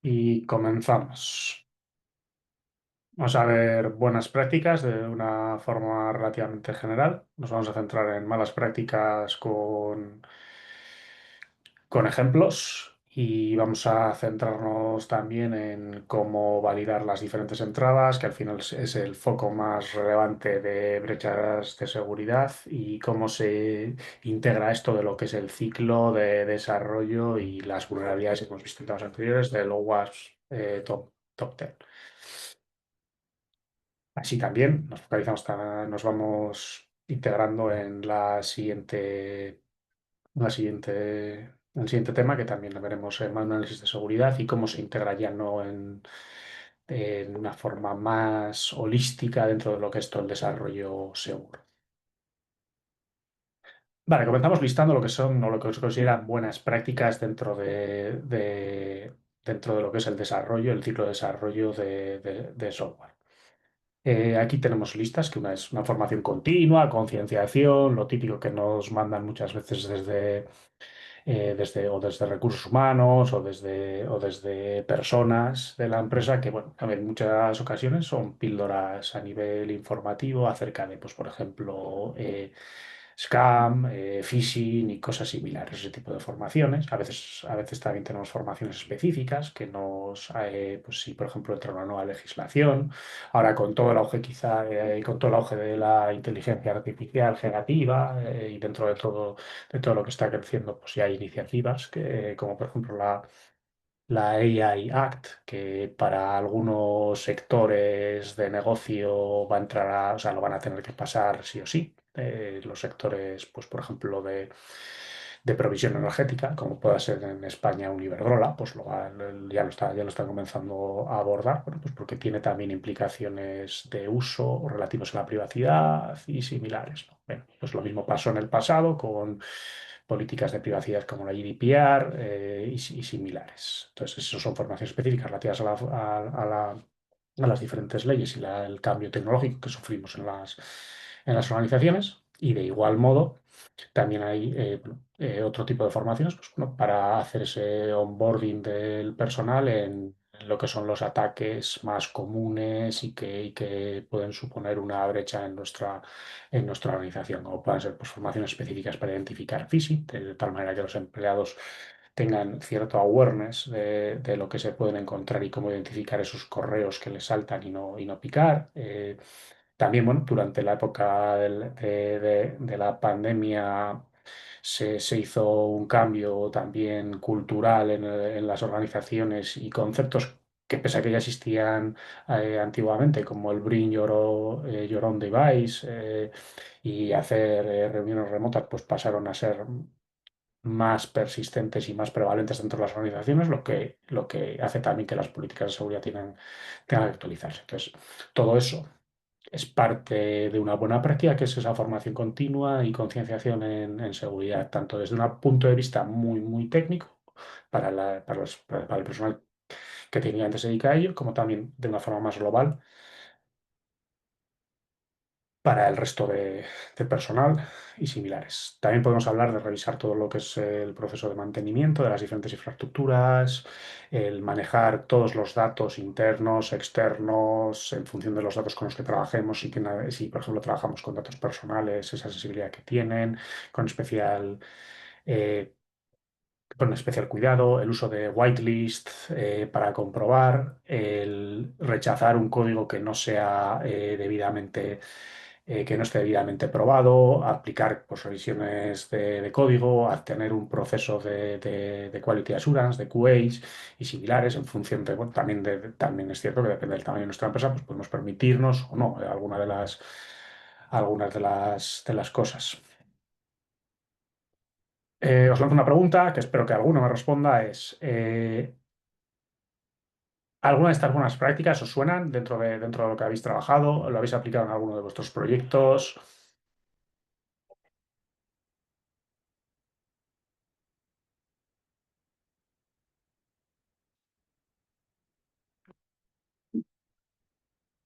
Y comenzamos. Vamos a ver buenas prácticas de una forma relativamente general. Nos vamos a centrar en malas prácticas con ejemplos y vamos a centrarnos también en cómo validar las diferentes entradas, que al final es el foco más relevante de brechas de seguridad y cómo se integra esto de lo que es el ciclo de desarrollo y las vulnerabilidades que hemos visto en temas anteriores del OWASP Top 10. Así también nos focalizamos, nos vamos integrando en el siguiente tema, que también lo veremos en análisis de seguridad y cómo se integra ya no en una forma más holística dentro de lo que es todo el desarrollo seguro. Vale, comenzamos listando lo que son o lo que se consideran buenas prácticas dentro de lo que es el desarrollo, el ciclo de desarrollo de software. Aquí tenemos listas, que una es una formación continua, concienciación, lo típico que nos mandan muchas veces desde recursos humanos o desde personas de la empresa, que bueno, en muchas ocasiones son píldoras a nivel informativo acerca de, pues, por ejemplo, scam, phishing y cosas similares, ese tipo de formaciones. A veces también tenemos formaciones específicas que pues si por ejemplo entra una nueva legislación, ahora con todo el auge quizá, con todo el auge de la inteligencia artificial generativa y dentro de lo que está creciendo, pues ya hay iniciativas como por ejemplo la AI Act, que para algunos sectores de negocio va a entrar o sea, lo van a tener que pasar sí o sí. Los sectores, pues por ejemplo, de provisión energética, como pueda ser en España un Iberdrola, pues ya lo están comenzando a abordar, bueno, pues porque tiene también implicaciones de uso relativos a la privacidad y similares, ¿no? Bueno, pues lo mismo pasó en el pasado con políticas de privacidad como la GDPR y similares. Entonces, esas son formaciones específicas relativas a las diferentes leyes y el cambio tecnológico que sufrimos en las organizaciones. Y de igual modo, también hay otro tipo de formaciones pues, bueno, para hacer ese onboarding del personal en lo que son los ataques más comunes y que pueden suponer una brecha en nuestra organización, como pueden ser pues, formaciones específicas para identificar phishing, de tal manera que los empleados tengan cierto awareness de lo que se pueden encontrar y cómo identificar esos correos que les saltan y no picar. También, bueno, durante la época de la pandemia se hizo un cambio también cultural en las organizaciones y conceptos que pese a que ya existían antiguamente, como el Bring Your Own Device y hacer reuniones remotas, pues pasaron a ser más persistentes y más prevalentes dentro de las organizaciones, lo que hace también que las políticas de seguridad tengan que actualizarse. Entonces, todo eso es parte de una buena práctica, que es esa formación continua y concienciación en seguridad, tanto desde un punto de vista muy, muy técnico para el personal que técnicamente se dedica a ello, como también de una forma más global para el resto de personal y similares. También podemos hablar de revisar todo lo que es el proceso de mantenimiento de las diferentes infraestructuras, el manejar todos los datos internos, externos, en función de los datos con los que trabajemos, si por ejemplo trabajamos con datos personales, esa sensibilidad que tienen, con especial... eh, con especial cuidado, el uso de whitelist para comprobar, el rechazar un código que no esté debidamente probado, aplicar pues, revisiones de código, a tener un proceso de quality assurance, de QAs y similares en función de, bueno, también es cierto que depende del tamaño de nuestra empresa, pues podemos permitirnos o no algunas de las cosas. Os lanzo una pregunta que espero que alguno me responda, ¿alguna de estas buenas prácticas os suenan dentro de lo que habéis trabajado? ¿Lo habéis aplicado en alguno de vuestros proyectos?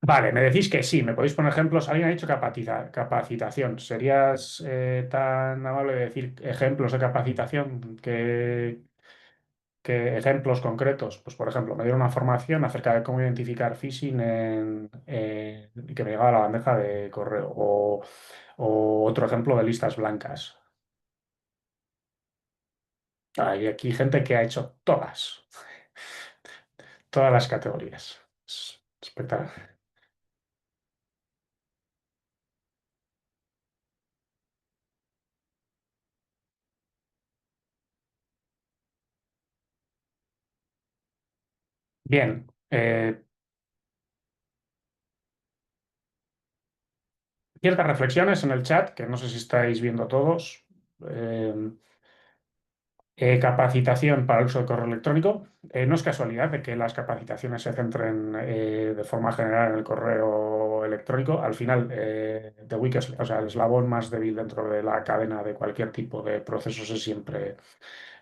Vale, me decís que sí, me podéis poner ejemplos. Alguien ha dicho capacitación. ¿Serías tan amable de decir ejemplos de capacitación que... ¿Qué ejemplos concretos? Pues, por ejemplo, me dieron una formación acerca de cómo identificar phishing que me llegaba a la bandeja de correo. O otro ejemplo de listas blancas. Hay aquí gente que ha hecho todas las categorías. Es espectacular. Bien, ciertas reflexiones en el chat, que no sé si estáis viendo todos. Eh, Capacitación para el uso de correo electrónico. No es casualidad de que las capacitaciones se centren de forma general en el correo electrónico. Al final, the weakest, o sea, el eslabón más débil dentro de la cadena de cualquier tipo de procesos es siempre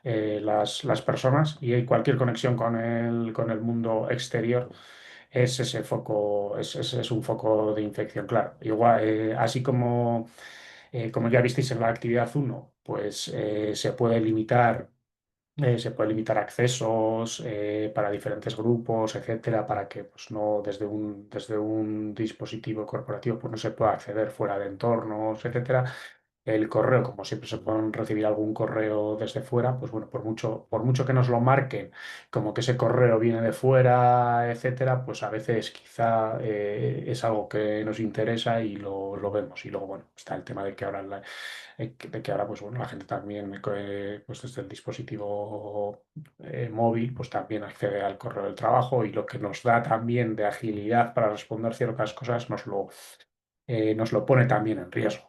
las personas, y cualquier conexión con el mundo exterior es ese foco, es un foco de infección, claro. Igual, así como ya visteis en la actividad uno, pues se puede limitar accesos para diferentes grupos, etcétera, para que pues, no desde un dispositivo corporativo pues, no se pueda acceder fuera de entornos, etcétera. El correo, como siempre se pueden recibir algún correo desde fuera, pues bueno, por mucho que nos lo marquen como que ese correo viene de fuera, etcétera, pues a veces quizá es algo que nos interesa y lo vemos. Y luego, bueno, está el tema de que ahora pues bueno, la gente también, pues desde el dispositivo móvil, pues también accede al correo del trabajo, y lo que nos da también de agilidad para responder ciertas cosas nos lo pone también en riesgo.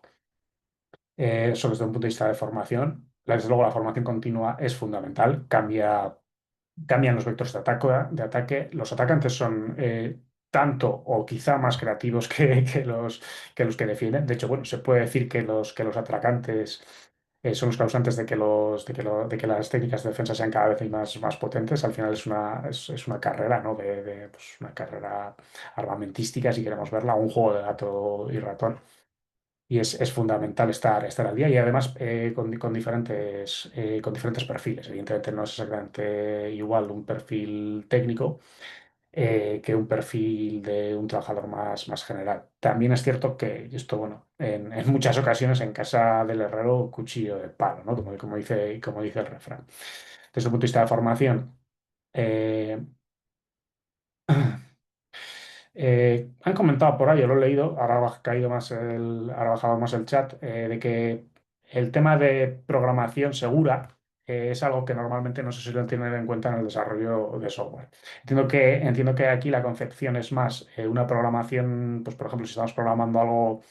Eso desde un punto de vista de formación. Desde luego la formación continua es fundamental, cambian los vectores de ataque. Los atacantes son tanto o quizá más creativos que los que defienden. De hecho, bueno, se puede decir que los atacantes son los causantes de que las técnicas de defensa sean cada vez más potentes. Al final es una carrera, ¿no? Pues una carrera armamentística, si queremos verla, un juego de gato y ratón. Y es fundamental estar al día, y además con diferentes perfiles. Evidentemente no es exactamente igual un perfil técnico que un perfil de un trabajador más general. También es cierto que, y esto, bueno, en muchas ocasiones en casa del herrero, cuchillo de palo, ¿no? Como dice el refrán. Desde el punto de vista de formación, eh, han comentado por ahí, yo lo he leído, ahora ha bajado más el chat, de que el tema de programación segura es algo que normalmente no se suele tener en cuenta en el desarrollo de software. Entiendo que aquí la concepción es más una programación, pues por ejemplo, si estamos programando algo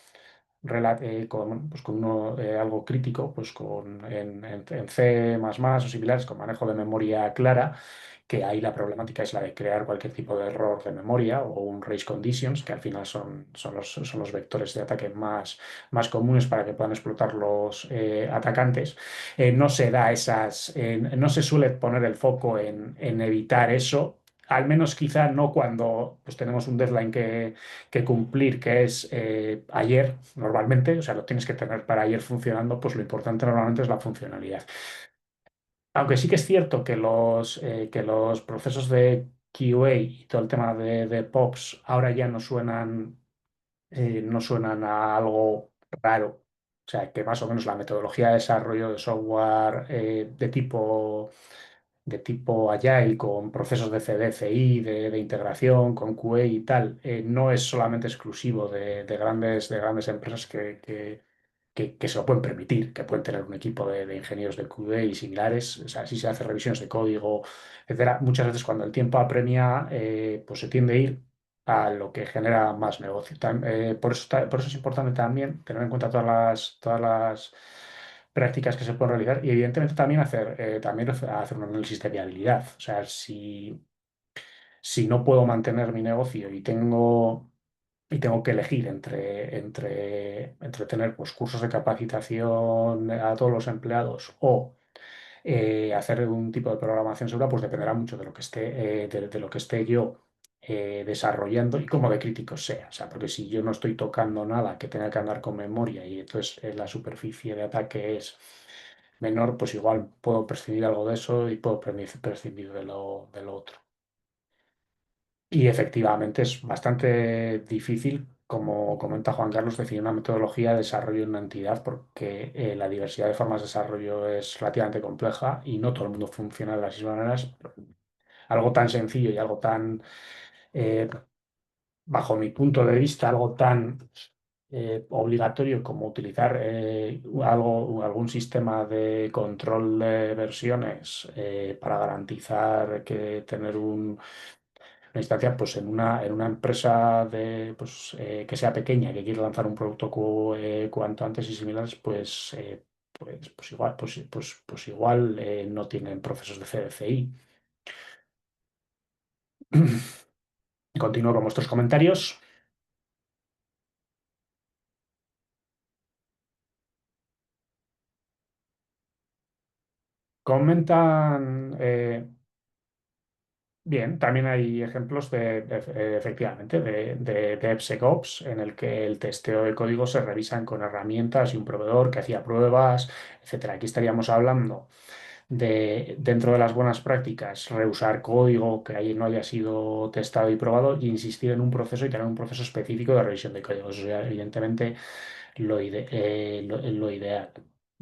algo crítico, pues en C++ o similares, con manejo de memoria clara, que ahí la problemática es la de crear cualquier tipo de error de memoria o un race conditions, que al final son los vectores de ataque más comunes para que puedan explotar los atacantes. No se suele poner el foco en evitar eso. Al menos quizá no cuando pues, tenemos un deadline que cumplir, que es ayer normalmente, o sea, lo tienes que tener para ayer funcionando, pues lo importante normalmente es la funcionalidad. Aunque sí que es cierto que los procesos de QA y todo el tema de POPs ahora ya no suenan a algo raro. O sea, que más o menos la metodología de desarrollo de software de tipo Agile, con procesos de CD, CI, de integración, con QA y tal, no es solamente exclusivo de grandes empresas que se lo pueden permitir, que pueden tener un equipo de ingenieros de QA y similares. O sea, si se hace revisiones de código, etcétera. Muchas veces cuando el tiempo apremia, pues se tiende a ir a lo que genera más negocio. Por eso es importante también tener en cuenta todas las prácticas que se pueden realizar, y evidentemente también hacer un análisis de viabilidad. O sea, si no puedo mantener mi negocio y tengo que elegir entre tener pues, cursos de capacitación a todos los empleados o hacer un tipo de programación segura, pues dependerá mucho de lo que de lo que esté yo desarrollando y cómo de crítico sea. O sea, porque si yo no estoy tocando nada que tenga que andar con memoria y entonces la superficie de ataque es menor, pues igual puedo prescindir algo de eso y puedo prescindir de lo otro. Y efectivamente es bastante difícil, como comenta Juan Carlos, definir una metodología de desarrollo en una entidad porque la diversidad de formas de desarrollo es relativamente compleja y no todo el mundo funciona de las mismas maneras. Algo tan sencillo y algo tan, eh, bajo mi punto de vista, algo tan obligatorio como utilizar algún sistema de control de versiones para garantizar que tener una instancia pues en una empresa que sea pequeña, que quiere lanzar un producto cuanto antes y similares, pues igual no tienen procesos de CDCI. Continúo con vuestros comentarios. Comentan, bien, también hay ejemplos efectivamente, de DevSecOps en el que el testeo de código se revisan con herramientas y un proveedor que hacía pruebas, etcétera. Aquí estaríamos hablando de, dentro de las buenas prácticas, reusar código que ahí no haya sido testado y probado y insistir en un proceso y tener un proceso específico de revisión de código. Eso ya, evidentemente, lo ideal.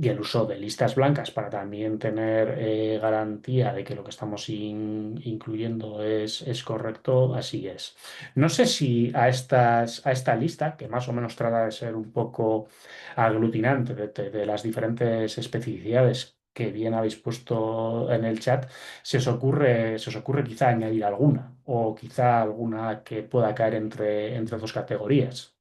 Y el uso de listas blancas para también tener garantía de que lo que estamos incluyendo es correcto, así es. No sé si a esta lista, que más o menos trata de ser un poco aglutinante de las diferentes especificidades que bien habéis puesto en el chat, se os ocurre quizá añadir alguna o quizá alguna que pueda caer entre dos categorías.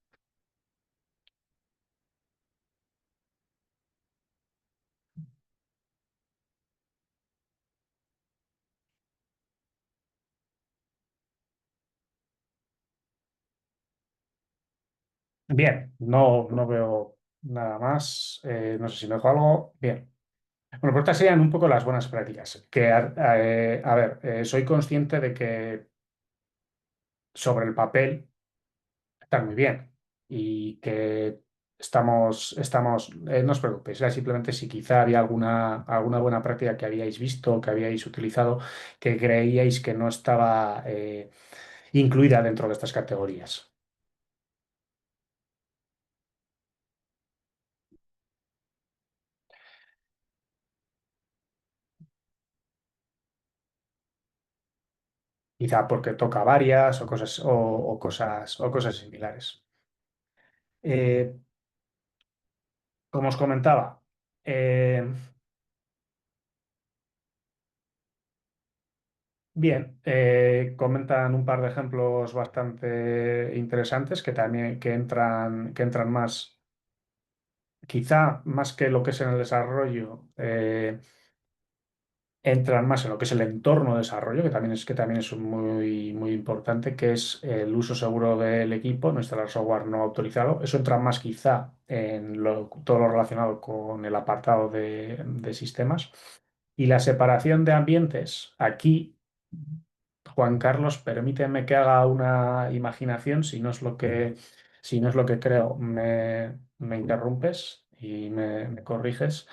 Bien, no veo nada más. No sé si me dejo algo. Bien. Bueno, pues estas serían un poco las buenas prácticas. A ver, soy consciente de que sobre el papel están muy bien y que no os preocupéis, era simplemente si quizá había alguna buena práctica que habíais visto, que habíais utilizado, que creíais que no estaba incluida dentro de estas categorías. Quizá porque toca varias o cosas, o cosas similares. Eh, Como os comentaba, eh, bien, comentan un par de ejemplos bastante interesantes que entran más, quizá más que lo que es en el desarrollo, entran más en lo que es el entorno de desarrollo, que también es muy importante, que es el uso seguro del equipo, no instalar software no autorizado. Eso entra más quizá en todo lo relacionado con el apartado de sistemas. Y la separación de ambientes, aquí, Juan Carlos, permíteme que haga una imaginación, si no es lo que creo, me interrumpes y me corriges.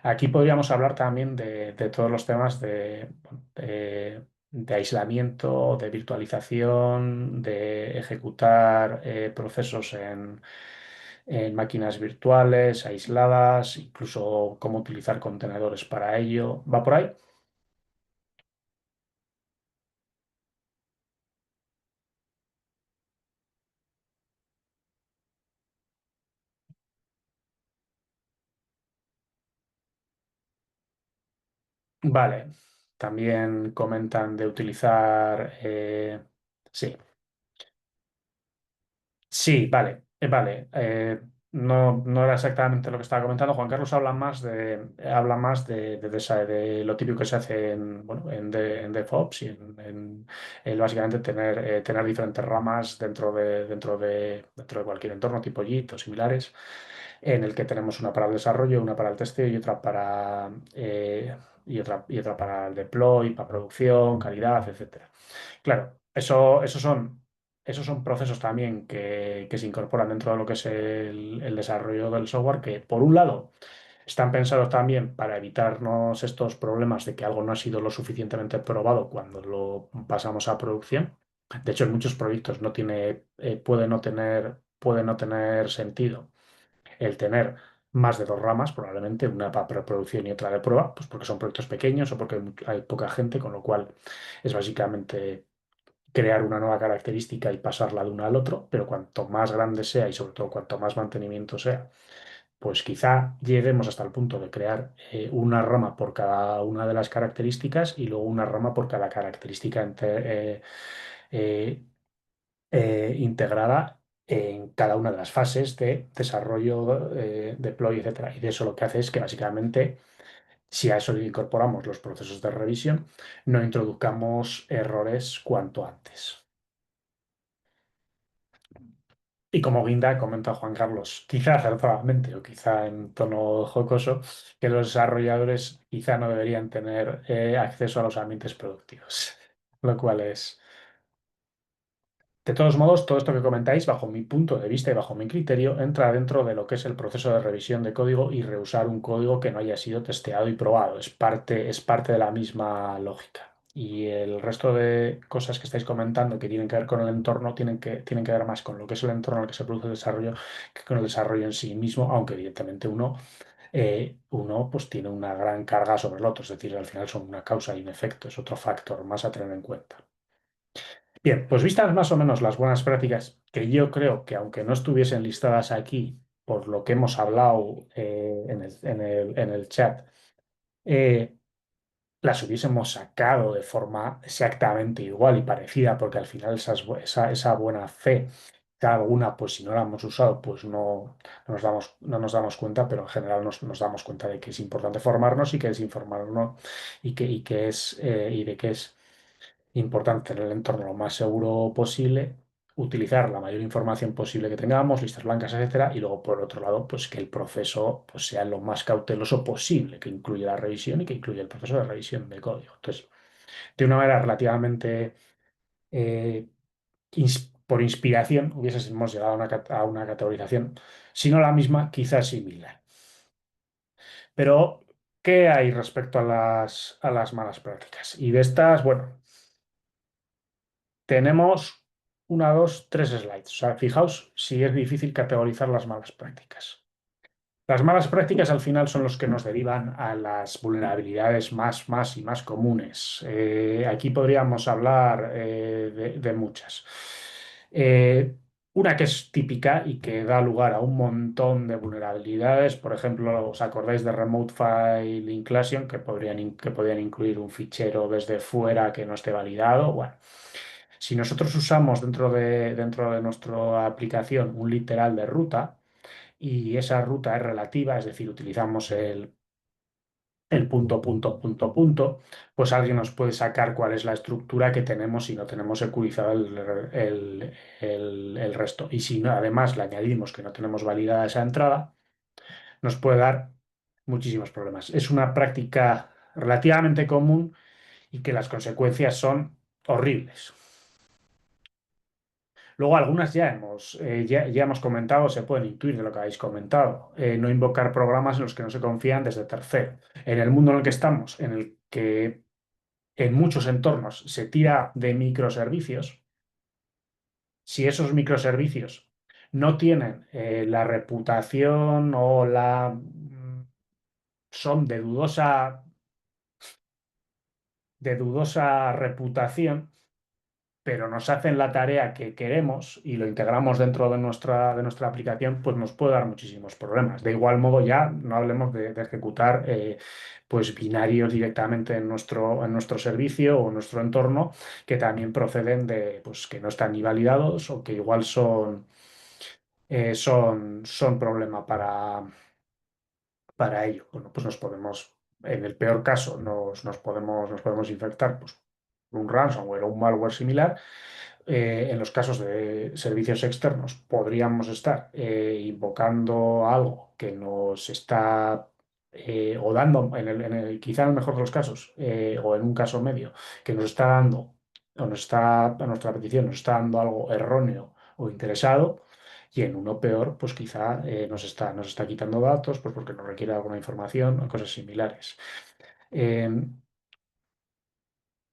Aquí podríamos hablar también de todos los temas de aislamiento, de virtualización, de ejecutar procesos en máquinas virtuales, aisladas, incluso cómo utilizar contenedores para ello. ¿Va por ahí? Vale. También comentan de utilizar... sí. Sí, vale, no era exactamente lo que estaba comentando. Juan Carlos habla más de lo típico que se hace en DevOps y en básicamente tener diferentes ramas dentro de cualquier entorno tipo JIT o similares, en el que tenemos una para el desarrollo, una para el testeo y otra y otra para el deploy, para producción, calidad, etcétera. Claro, esos son procesos también que se incorporan dentro de lo que es el desarrollo del software, que por un lado Están pensados también para evitarnos estos problemas de que algo no ha sido lo suficientemente probado cuando lo pasamos a producción. De hecho, en muchos proyectos no tiene, puede no tener sentido el tener más de dos ramas, probablemente una para preproducción y otra de prueba, pues porque son proyectos pequeños o porque hay poca gente, con lo cual es básicamente crear una nueva característica y pasarla de uno al otro, pero cuanto más grande sea y sobre todo cuanto más mantenimiento sea, pues quizá lleguemos hasta el punto de crear una rama por cada una de las características y luego una rama por cada característica eh, integrada en cada una de las fases de desarrollo, deploy, etcétera. Y de eso lo que hace es que básicamente, si a eso le incorporamos los procesos de revisión, no introduzcamos errores cuanto antes. Y como guinda, comenta Juan Carlos, quizá acertadamente o quizá en tono jocoso, que los desarrolladores quizá no deberían tener acceso a los ambientes productivos, lo cual es. De todos modos, todo esto que comentáis, bajo mi punto de vista y bajo mi criterio, entra dentro de lo que es el proceso de revisión de código y reusar un código que no haya sido testeado y probado. Es parte de la misma lógica. Y el resto de cosas que estáis comentando que tienen que ver con el entorno tienen que ver más con lo que es el entorno en el que se produce el desarrollo que con el desarrollo en sí mismo, aunque evidentemente uno pues tiene una gran carga sobre el otro. Es decir, al final son una causa y un efecto, es otro factor más a tener en cuenta. Bien, pues vistas más o menos las buenas prácticas, que yo creo que aunque no estuviesen listadas aquí por lo que hemos hablado en el chat, eh, las hubiésemos sacado de forma exactamente igual y parecida, porque al final esa buena fe, cada una, pues si no la hemos usado, pues no nos damos cuenta, pero en general nos damos cuenta de que es importante formarnos y que es informarnos y de que es importante tener el entorno lo más seguro posible, utilizar la mayor información posible que tengamos, listas blancas, etcétera, y luego por otro lado, pues que el proceso pues, sea lo más cauteloso posible, que incluya la revisión y que incluya el proceso de revisión de código. Entonces, de una manera relativamente eh, por inspiración, hubiésemos llegado a a una categorización, si no la misma, quizás similar. Pero, ¿qué hay respecto a a las malas prácticas? Y de estas, bueno. Tenemos una, dos, tres slides. O sea, fijaos si es difícil categorizar las malas prácticas. Las malas prácticas al final son los que nos derivan a las vulnerabilidades más y más comunes. Aquí podríamos hablar de muchas. Eh, una que es típica y que da lugar a un montón de vulnerabilidades, por ejemplo, ¿os acordáis de Remote File Inclusion, que podían incluir un fichero desde fuera que no esté validado? Bueno, si nosotros usamos dentro de nuestra aplicación un literal de ruta, y esa ruta es relativa, es decir, utilizamos el punto, pues alguien nos puede sacar cuál es la estructura que tenemos si no tenemos securizado el resto. Y si no, además le añadimos que no tenemos validada esa entrada, nos puede dar muchísimos problemas. Es una práctica relativamente común y que las consecuencias son horribles. Luego algunas ya hemos comentado, se pueden intuir de lo que habéis comentado. No invocar programas en los que no se confían desde tercero. En el mundo en el que estamos, en el que en muchos entornos se tira de microservicios, si esos microservicios no tienen la reputación o son de dudosa reputación, pero nos hacen la tarea que queremos y lo integramos dentro de de nuestra aplicación, pues nos puede dar muchísimos problemas. De igual modo, ya no hablemos de ejecutar pues binarios directamente en nuestro servicio o en nuestro entorno que también proceden de pues que no están ni validados o que igual son problema para ello. Bueno, pues en el peor caso, nos podemos infectar pues, un ransomware o un malware similar. En los casos de servicios externos podríamos estar invocando algo que nos está o dando, quizá en el mejor de los casos, o en un caso medio, que nos está dando, o nos está, a nuestra petición, nos está dando algo erróneo o interesado. y en uno peor, pues quizá nos está quitando datos, pues porque nos requiere alguna información o cosas similares. Eh,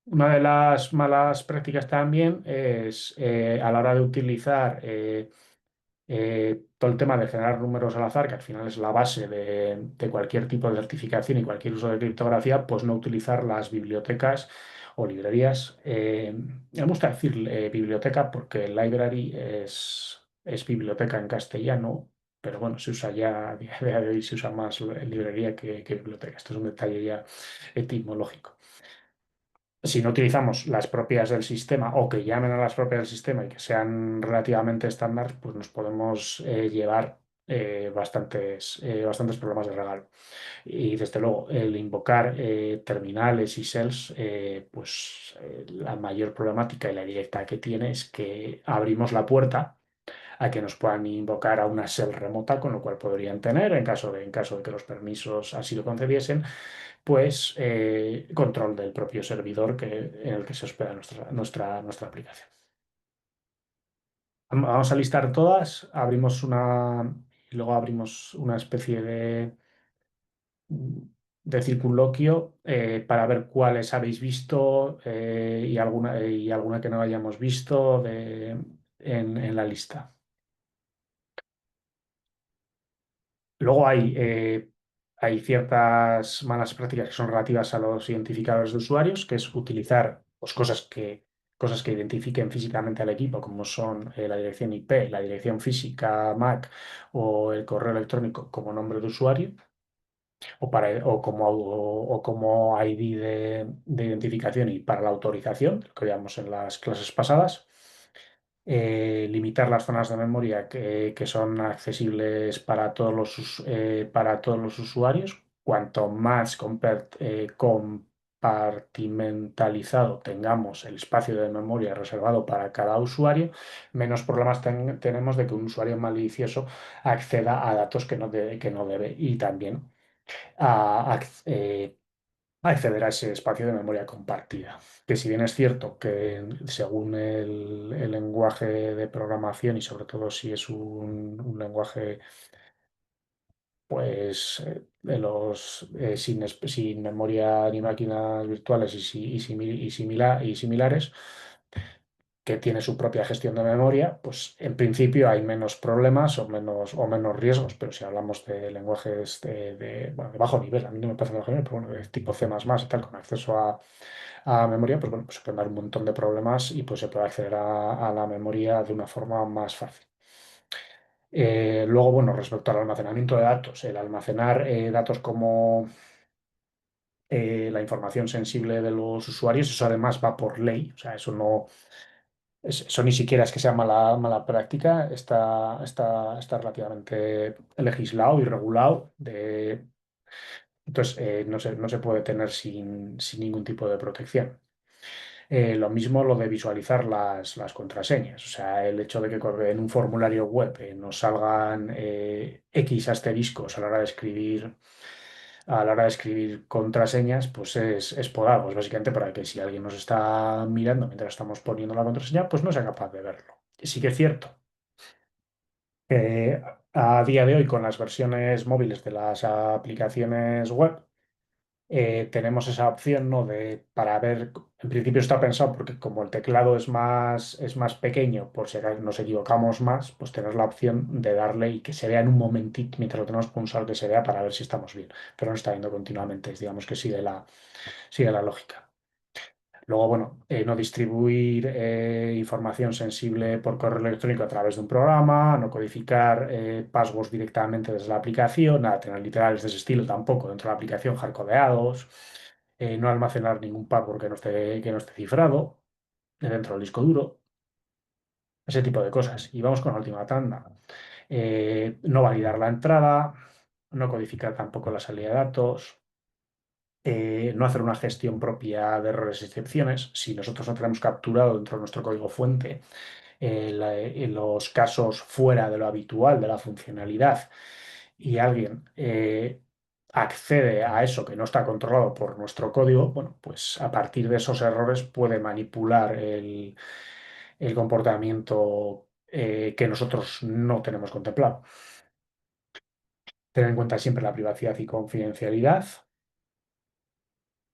una de las malas prácticas también es a la hora de utilizar todo el tema de generar números al azar, que al final es la base de cualquier tipo de certificación y cualquier uso de criptografía, pues no utilizar las bibliotecas o librerías. Me gusta decir biblioteca porque library es biblioteca en castellano, pero bueno, se usa ya, a día de hoy se usa más librería que biblioteca. Esto es un detalle ya etimológico. Si no utilizamos las propias del sistema o que llamen a las propias del sistema y que sean relativamente estándar, pues nos podemos llevar bastantes problemas de regalo. Y desde luego, el invocar terminales y shells, la mayor problemática y la directa que tiene es que abrimos la puerta a que nos puedan invocar a una shell remota, con lo cual podrían tener, en caso de que los permisos así lo concediesen, pues control del propio servidor en el que se hospeda nuestra aplicación. Vamos a listar todas, y luego abrimos una especie de circunloquio para ver cuáles habéis visto y alguna que no hayamos visto en la lista. Luego hay ciertas malas prácticas que son relativas a los identificadores de usuarios, que es utilizar pues, cosas que identifiquen físicamente al equipo, como son la dirección IP, la dirección física MAC o el correo electrónico como nombre de usuario o como ID de identificación y para la autorización, lo que veíamos en las clases pasadas. Limitar las zonas de memoria que son accesibles para todos los usuarios. Cuanto más compartimentalizado tengamos el espacio de memoria reservado para cada usuario, menos problemas tenemos de que un usuario malicioso acceda a datos que no debe y también a acceder a ese espacio de memoria compartida. Que si bien es cierto que según el lenguaje de programación y sobre todo si es un lenguaje pues sin memoria ni máquinas virtuales y similares, que tiene su propia gestión de memoria, pues en principio hay menos problemas o menos riesgos, pero si hablamos de lenguajes bueno, de bajo nivel, a mí no me parece de bajo nivel, pero bueno, de tipo C++ y tal, con acceso a memoria, pues bueno, pues se pueden dar un montón de problemas y pues se puede acceder a la memoria de una forma más fácil. Luego, bueno, respecto al almacenamiento de datos, el almacenar datos como la información sensible de los usuarios, eso además va por ley, o sea, eso ni siquiera es que sea mala práctica, está relativamente legislado y regulado. Entonces, no se puede tener sin ningún tipo de protección. Lo mismo lo de visualizar las contraseñas. O sea, el hecho de que en un formulario web nos salgan X asteriscos a la hora de escribir contraseñas, pues es podado, pues básicamente para que si alguien nos está mirando mientras estamos poniendo la contraseña, pues no sea capaz de verlo. Sí que es cierto que a día de hoy con las versiones móviles de las aplicaciones web, tenemos esa opción, ¿no? Para ver, en principio está pensado porque como el teclado es más pequeño, por si acaso nos equivocamos más, pues tener la opción de darle y que se vea en un momentito, mientras lo tenemos pulsado, que se vea para ver si estamos bien, pero no está viendo continuamente, digamos que sigue la lógica. Luego, bueno, no distribuir información sensible por correo electrónico a través de un programa, no codificar passwords directamente desde la aplicación, nada, tener literales de ese estilo tampoco dentro de la aplicación hardcodeados, no almacenar ningún password que no esté cifrado dentro del disco duro, ese tipo de cosas. Y vamos con la última tanda. No validar la entrada, no codificar tampoco la salida de datos, no hacer una gestión propia de errores y excepciones. Si nosotros no tenemos capturado dentro de nuestro código fuente los casos fuera de lo habitual de la funcionalidad y alguien accede a eso que no está controlado por nuestro código, bueno, pues a partir de esos errores puede manipular el comportamiento que nosotros no tenemos contemplado. Tener en cuenta siempre la privacidad y confidencialidad.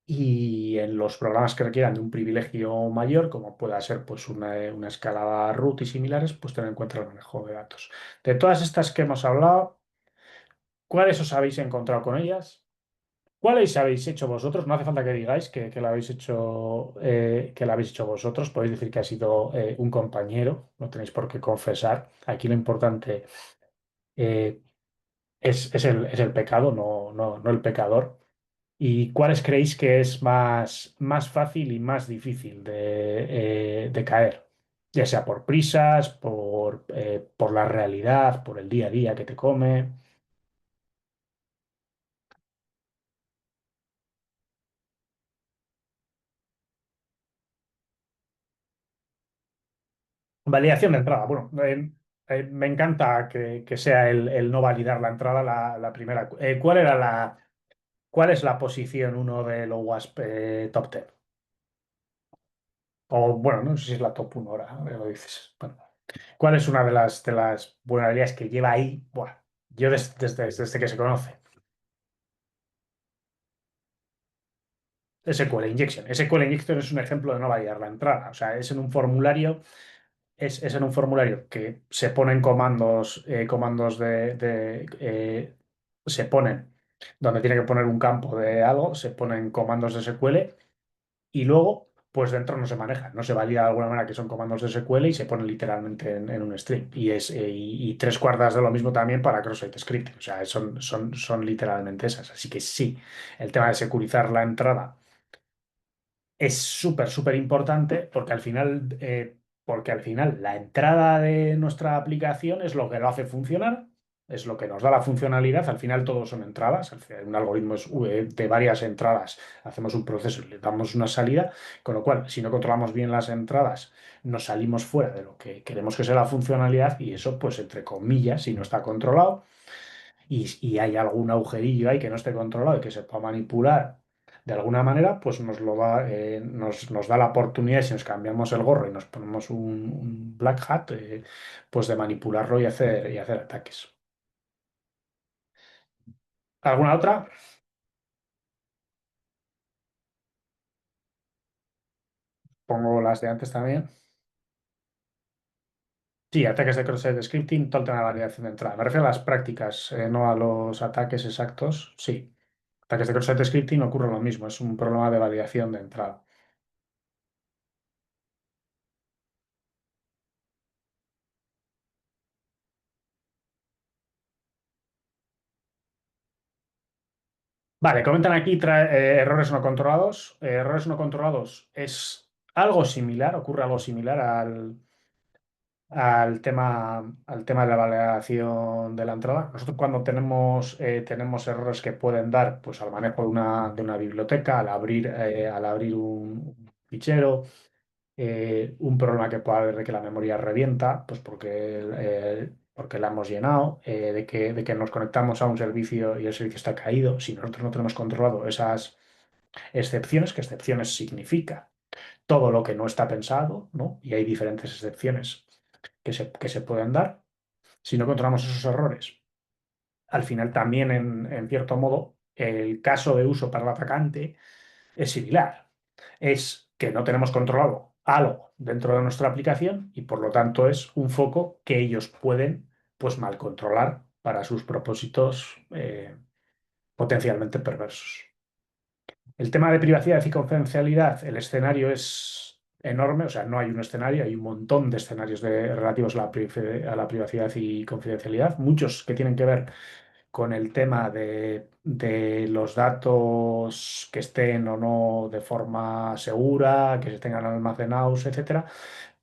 Y en los programas que requieran de un privilegio mayor, como pueda ser pues una escalada root y similares, pues tener en cuenta el manejo de datos. De todas estas que hemos hablado, ¿cuáles os habéis encontrado con ellas? ¿Cuáles habéis hecho vosotros? No hace falta que digáis que la habéis hecho, que la habéis hecho vosotros. Podéis decir que ha sido un compañero, no tenéis por qué confesar. Aquí lo importante eh, es el pecado, no el pecador. ¿Y cuáles creéis que es más fácil y más difícil de caer? Ya sea por prisas, por la realidad, por el día a día que te come. Validación de entrada. Bueno, me encanta que sea el no validar la entrada la primera. ¿Cuál es la posición uno de los WASP top 10? O bueno, no sé si es la top 1 ahora, lo dices. Bueno, ¿cuál es una de las vulnerabilidades que lleva ahí? Buah, yo desde que se conoce. SQL Injection. SQL Injection es un ejemplo de no validar la entrada. O sea, es en un formulario que se ponen comandos se ponen donde tiene que poner un campo de algo, se ponen comandos de SQL y luego, pues dentro no se maneja, no se valida de alguna manera que son comandos de SQL y se pone literalmente en un string. Y tres cuartas de lo mismo también para cross-site scripting. O sea, son literalmente esas. Así que sí, el tema de securizar la entrada es súper importante porque al final la entrada de nuestra aplicación es lo que lo hace funcionar, es lo que nos da la funcionalidad. Al final todos son entradas. Al final, un algoritmo es de varias entradas. Hacemos un proceso y le damos una salida, con lo cual, si no controlamos bien las entradas, nos salimos fuera de lo que queremos que sea la funcionalidad y eso, pues entre comillas, si no está controlado y hay algún agujerillo ahí que no esté controlado y que se pueda manipular de alguna manera, pues nos da la oportunidad, si nos cambiamos el gorro y nos ponemos un black hat, pues de manipularlo y hacer ataques. ¿Alguna otra? Pongo las de antes también. Sí, ataques de cross-site scripting, todo el tema de validación de entrada. Me refiero a las prácticas, no a los ataques exactos. Sí, ataques de cross-site scripting ocurre lo mismo, es un problema de validación de entrada. Vale, comentan aquí errores no controlados. Errores no controlados es algo similar, ocurre algo similar al tema de la validación de la entrada. Nosotros cuando tenemos errores que pueden dar pues, al manejo de una biblioteca, al abrir un fichero, un problema que puede haber de que la memoria revienta, pues porque la hemos llenado, de que nos conectamos a un servicio y el servicio está caído. Si nosotros no tenemos controlado esas excepciones, que excepciones significa todo lo que no está pensado, ¿no? Y hay diferentes excepciones que se pueden dar. Si no controlamos esos errores, al final también, en cierto modo, el caso de uso para el atacante es similar. Es que no tenemos controlado algo dentro de nuestra aplicación y por lo tanto es un foco que ellos pueden pues mal controlar para sus propósitos potencialmente perversos. El tema de privacidad y confidencialidad, el escenario es enorme, o sea, no hay un escenario, hay un montón de escenarios relativos a la privacidad y confidencialidad, muchos que tienen que ver con el tema de los datos que estén o no de forma segura, que se tengan almacenados, etcétera.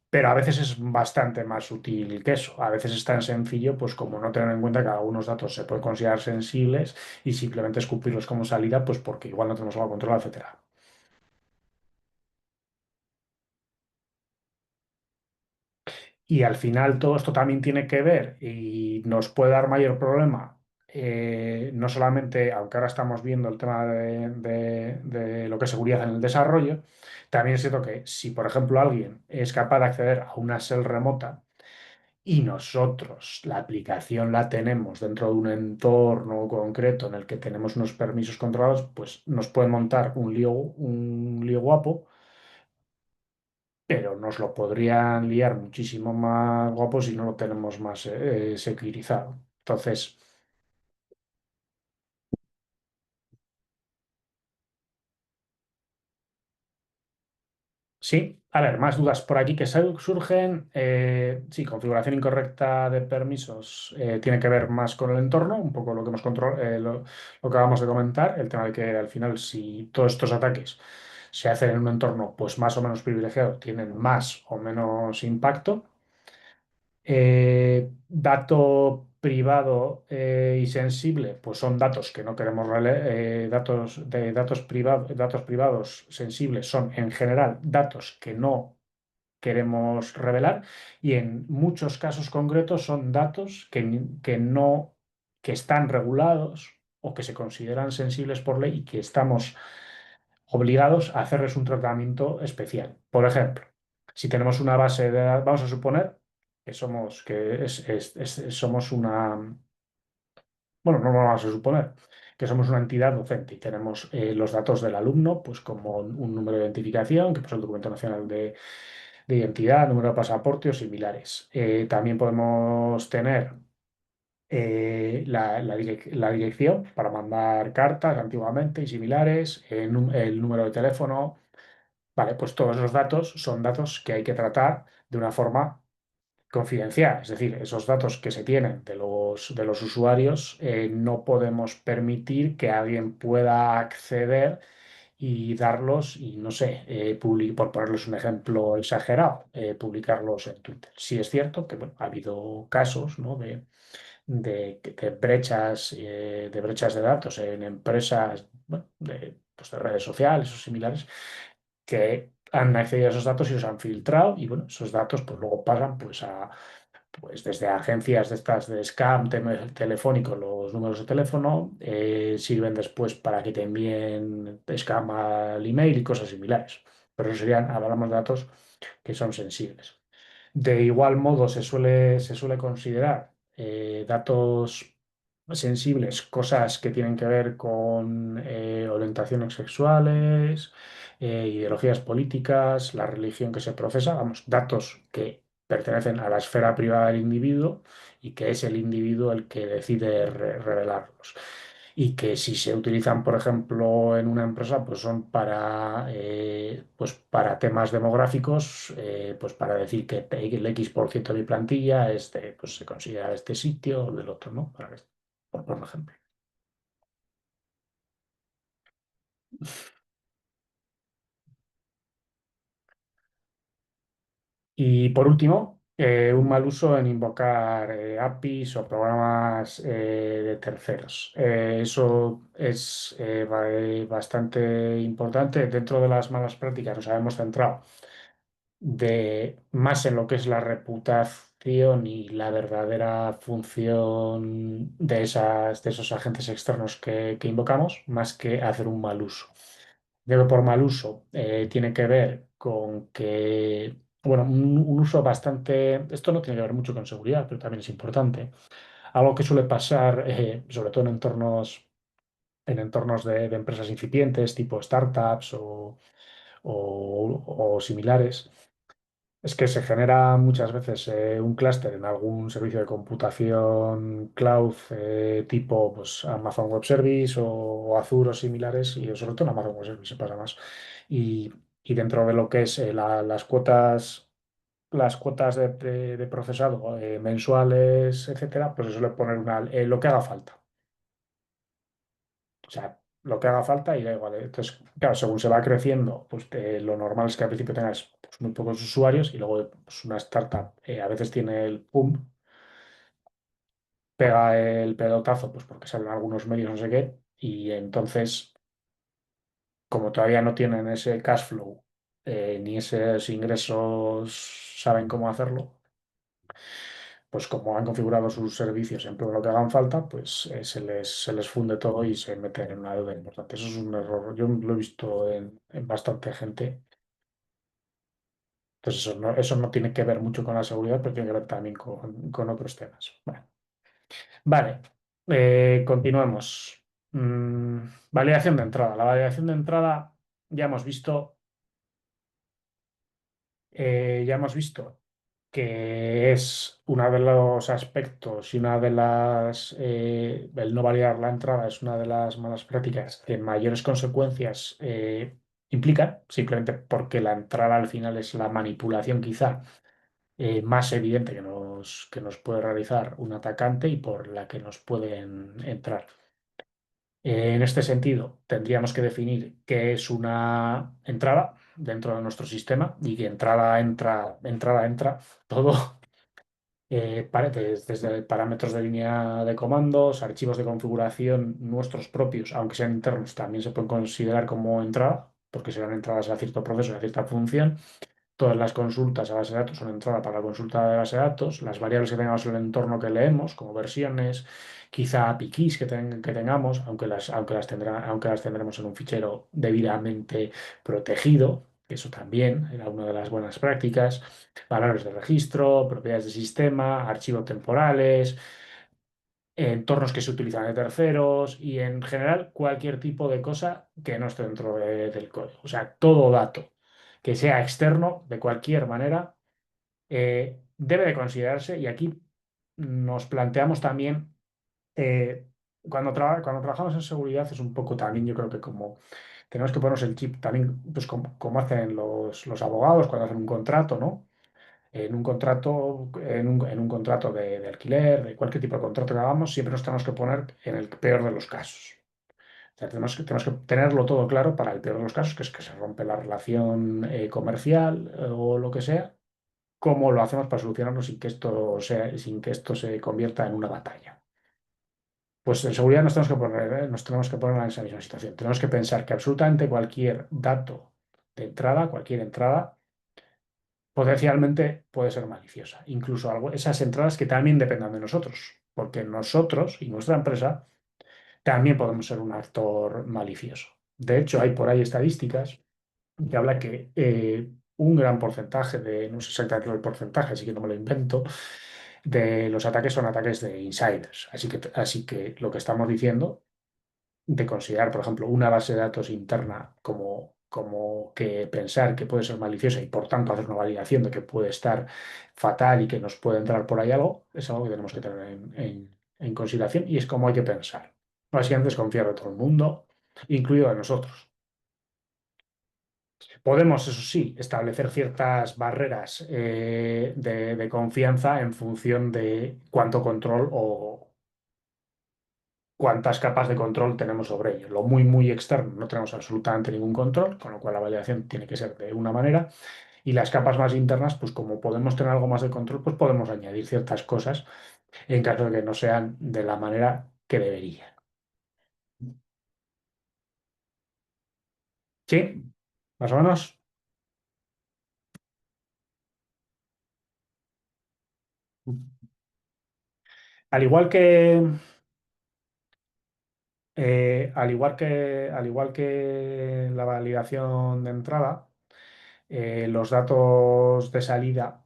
Pero a veces es bastante más sutil que eso. A veces es tan sencillo, pues como no tener en cuenta que algunos datos se pueden considerar sensibles y simplemente escupirlos como salida, pues porque igual no tenemos algo controlado, etcétera. Y al final todo esto también tiene que ver y nos puede dar mayor problema, no solamente, aunque ahora estamos viendo el tema de lo que es seguridad en el desarrollo, también es cierto que si, por ejemplo, alguien es capaz de acceder a una shell remota y nosotros la aplicación la tenemos dentro de un entorno concreto en el que tenemos unos permisos controlados, pues nos puede montar un lío guapo, pero nos lo podrían liar muchísimo más guapo si no lo tenemos más securizado. Entonces, sí, a ver, más dudas por aquí que surgen. Sí, configuración incorrecta de permisos tiene que ver más con el entorno, un poco lo que lo que acabamos de comentar, el tema de que al final si todos estos ataques se hacen en un entorno pues más o menos privilegiado, tienen más o menos impacto. Dato privado y sensible, pues son datos que no queremos datos privados sensibles son en general datos que no queremos revelar y en muchos casos concretos son datos que no, que están regulados o que se consideran sensibles por ley y que estamos obligados a hacerles un tratamiento especial. Por ejemplo, si tenemos una base de datos, vamos a suponer que somos una, bueno, no lo vamos a suponer, que somos una entidad docente y tenemos los datos del alumno, pues como un número de identificación, que es el documento nacional de identidad, número de pasaporte o similares. También podemos tener la dirección para mandar cartas antiguamente y similares, el número de teléfono. Vale, pues todos esos datos son datos que hay que tratar de una forma confidencial. Es decir, esos datos que se tienen de los usuarios, no podemos permitir que alguien pueda acceder y darlos y, no sé, por ponerles un ejemplo exagerado, publicarlos en Twitter. Sí es cierto que bueno, ha habido casos, ¿no? De brechas de datos en empresas, bueno, pues de redes sociales o similares que han accedido a esos datos y los han filtrado y bueno, esos datos pues luego pasan pues desde agencias de estas de scam telefónico, los números de teléfono, sirven después para que te envíen scam al email y cosas similares. Pero eso serían, hablamos de datos que son sensibles. De igual modo, se suele considerar datos sensibles, cosas que tienen que ver con orientaciones sexuales, ideologías políticas, la religión que se profesa, vamos, datos que pertenecen a la esfera privada del individuo y que es el individuo el que decide revelarlos y que si se utilizan, por ejemplo, en una empresa, pues son pues para temas demográficos, pues para decir que el X% de mi plantilla pues se considera de este sitio o del otro, ¿no? Por ejemplo. Y por último, un mal uso en invocar APIs o programas de terceros. Eso es bastante importante. Dentro de las malas prácticas nos habíamos centrado más en lo que es la reputación y la verdadera función de esos agentes externos que invocamos, más que hacer un mal uso. Debe por mal uso tiene que ver con que, bueno, un uso bastante, esto no tiene que ver mucho con seguridad, pero también es importante. Algo que suele pasar, sobre todo en entornos de empresas incipientes, tipo startups o similares, es que se genera muchas veces un clúster en algún servicio de computación cloud tipo pues, Amazon Web Service o Azure o similares, y sobre todo en Amazon Web Service se pasa más. Y, y dentro de lo que es las cuotas de procesado mensuales, etcétera, pues se suele poner lo que haga falta. O sea, lo que haga falta y da igual. Entonces, claro, según se va creciendo, pues lo normal es que al principio tengas pues, muy pocos usuarios y luego pues, una startup a veces tiene el pum, pega el pelotazo, pues porque salen algunos medios, no sé qué, y entonces, como todavía no tienen ese cash flow ni esos ingresos, saben cómo hacerlo, pues como han configurado sus servicios en todo lo que hagan falta, pues se les funde todo y se meten en una deuda importante. Eso es un error. Yo lo he visto en bastante gente. Entonces eso no tiene que ver mucho con la seguridad, pero tiene que ver también con otros temas. Bueno, vale, continuemos. Validación de entrada. La validación de entrada ya hemos visto, ya hemos visto que es uno de los aspectos y una de el no validar la entrada es una de las malas prácticas que mayores consecuencias implican, simplemente porque la entrada al final es la manipulación quizá más evidente que nos puede realizar un atacante y por la que nos pueden entrar. En este sentido, tendríamos que definir qué es una entrada dentro de nuestro sistema y que entrada entra todo, desde parámetros de línea de comandos, archivos de configuración nuestros propios, aunque sean internos, también se pueden considerar como entrada, porque serán entradas a cierto proceso, a cierta función. Todas las consultas a base de datos son entrada para la consulta de base de datos. Las variables que tengamos en el entorno que leemos, como versiones, quizá API keys que tengamos, aunque las tendremos en un fichero debidamente protegido, que eso también era una de las buenas prácticas. Valores de registro, propiedades de sistema, archivos temporales, entornos que se utilizan de terceros y en general cualquier tipo de cosa que no esté dentro del código. O sea, todo dato que sea externo de cualquier manera debe de considerarse y aquí nos planteamos también, eh, cuando trabajamos en seguridad es un poco también, yo creo que como tenemos que ponernos el chip también, pues como hacen los abogados cuando hacen un contrato, ¿no? En un contrato de alquiler, de cualquier tipo de contrato que hagamos, siempre nos tenemos que poner en el peor de los casos. O sea, tenemos que tenerlo todo claro para el peor de los casos, que es que se rompe la relación comercial o lo que sea. ¿Cómo lo hacemos para solucionarlo sin que esto se convierta en una batalla? Pues en seguridad nos tenemos que poner en esa misma situación. Tenemos que pensar que absolutamente cualquier dato de entrada, cualquier entrada, potencialmente puede ser maliciosa. Incluso esas entradas que también dependan de nosotros, porque nosotros y nuestra empresa también podemos ser un actor malicioso. De hecho, hay por ahí estadísticas que habla que un gran porcentaje no sé exactamente el porcentaje, así que no me lo invento, de los ataques son ataques de insiders. Así que lo que estamos diciendo de considerar, por ejemplo, una base de datos interna como que pensar que puede ser maliciosa y por tanto hacer una validación de que puede estar fatal y que nos puede entrar por ahí algo, es algo que tenemos que tener en consideración y es como hay que pensar. Básicamente es confiar de todo el mundo, incluido de nosotros. Podemos, eso sí, establecer ciertas barreras de confianza en función de cuánto control o cuántas capas de control tenemos sobre ello. Lo muy externo no tenemos absolutamente ningún control, con lo cual la validación tiene que ser de una manera. Y las capas más internas, pues como podemos tener algo más de control, pues podemos añadir ciertas cosas en caso de que no sean de la manera que deberían. ¿Sí? ¿Más o menos? Al igual que, al igual que la validación de entrada, los datos de salida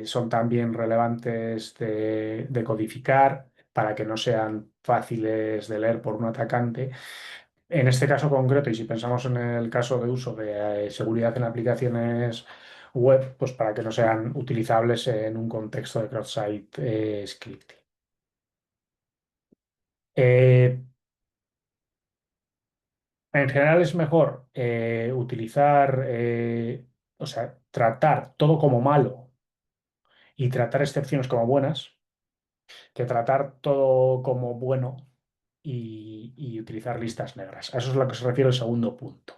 son también relevantes de codificar para que no sean fáciles de leer por un atacante. En este caso concreto, y si pensamos en el caso de uso de seguridad en aplicaciones web, pues para que no sean utilizables en un contexto de cross-site scripting. Eh, En general es mejor o sea, tratar todo como malo y tratar excepciones como buenas, que tratar todo como bueno y utilizar listas negras. A eso es a lo que se refiere el segundo punto.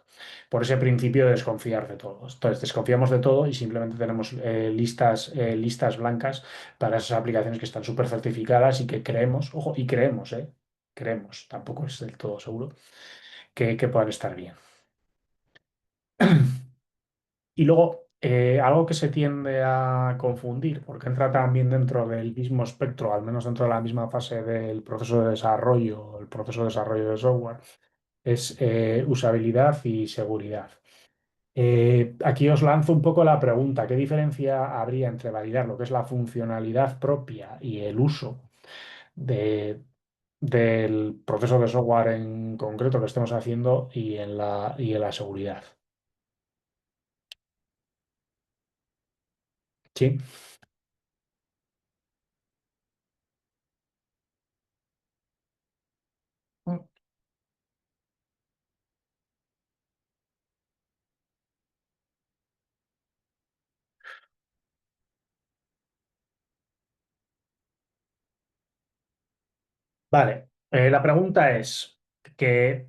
Por ese principio de desconfiar de todo. Entonces, desconfiamos de todo y simplemente tenemos listas blancas para esas aplicaciones que están súper certificadas y que creemos, ojo, y creemos, tampoco es del todo seguro, que puedan estar bien. Y luego, algo que se tiende a confundir, porque entra también dentro del mismo espectro, al menos dentro de la misma fase del proceso de desarrollo, el proceso de desarrollo de software, es usabilidad y seguridad. Aquí os lanzo un poco la pregunta, ¿qué diferencia habría entre validar lo que es la funcionalidad propia y el uso de, del proceso de software en concreto que estemos haciendo y en la seguridad? Sí. Vale, la pregunta es que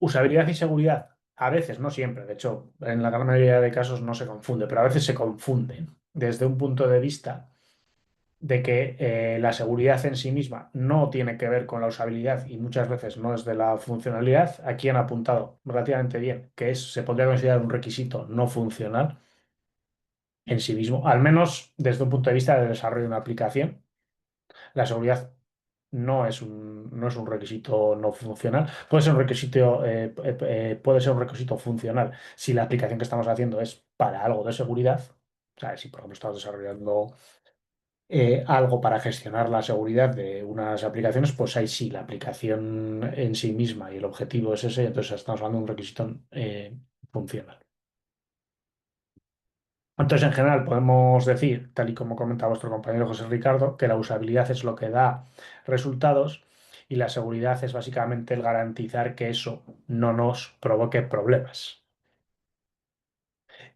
usabilidad y seguridad, a veces, no siempre, de hecho, en la gran mayoría de casos no se confunde, pero a veces se confunden desde un punto de vista de que la seguridad en sí misma no tiene que ver con la usabilidad y muchas veces no es de la funcionalidad. Aquí han apuntado relativamente bien que se podría considerar un requisito no funcional en sí mismo, al menos desde un punto de vista de desarrollo de una aplicación. La seguridad no es un requisito no funcional. Puede ser un requisito, puede ser un requisito funcional si la aplicación que estamos haciendo es para algo de seguridad. O sea, si por ejemplo estamos desarrollando algo para gestionar la seguridad de unas aplicaciones, pues ahí sí, la aplicación en sí misma y el objetivo es ese, entonces estamos hablando de un requisito funcional. Entonces, en general, podemos decir, tal y como comenta vuestro compañero José Ricardo, que la usabilidad es lo que da resultados y la seguridad es básicamente el garantizar que eso no nos provoque problemas.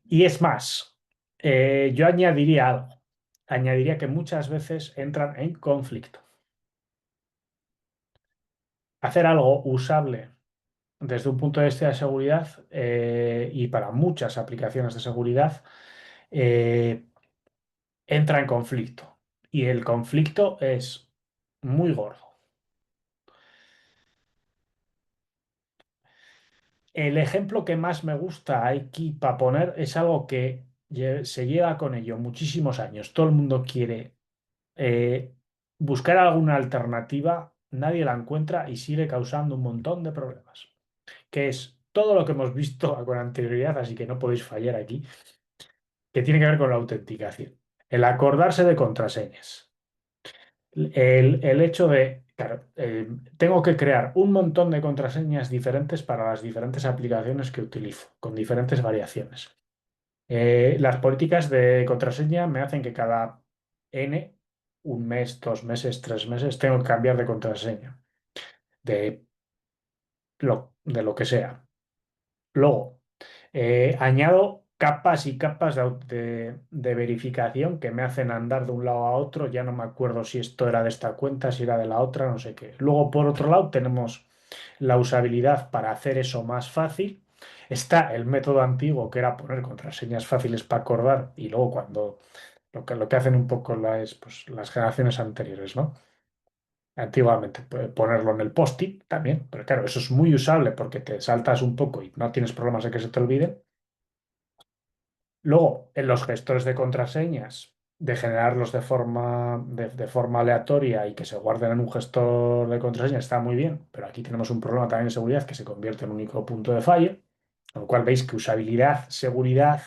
Y es más, yo añadiría algo. Añadiría que muchas veces entran en conflicto. Hacer algo usable desde un punto de vista de seguridad y para muchas aplicaciones de seguridad eh, entra en conflicto. Y el conflicto es muy gordo. El ejemplo que más me gusta aquí para poner es algo que se lleva con ello muchísimos años. Todo el mundo quiere eh, buscar alguna alternativa, nadie la encuentra y sigue causando un montón de problemas. Que es todo lo que hemos visto con anterioridad, así que no podéis fallar aquí, que tiene que ver con la autenticación. El acordarse de contraseñas. El hecho de, claro, tengo que crear un montón de contraseñas diferentes para las diferentes aplicaciones que utilizo, con diferentes variaciones. Las políticas de contraseña me hacen que cada N, un mes, 2 meses, 3 meses, tengo que cambiar de contraseña, de de lo que sea. Luego, añado capas y capas de verificación que me hacen andar de un lado a otro. Ya no me acuerdo si esto era de esta cuenta, si era de la otra, no sé qué. Luego, por otro lado, tenemos la usabilidad para hacer eso más fácil. Está el método antiguo que era poner contraseñas fáciles para acordar y luego cuando lo que hacen un poco pues, las generaciones anteriores, ¿no? Antiguamente, ponerlo en el post-it también, pero claro, eso es muy usable porque te saltas un poco y no tienes problemas de que se te olvide. Luego, en los gestores de contraseñas, de generarlos de forma aleatoria y que se guarden en un gestor de contraseñas está muy bien, pero aquí tenemos un problema también de seguridad que se convierte en un único punto de fallo, con lo cual veis que usabilidad, seguridad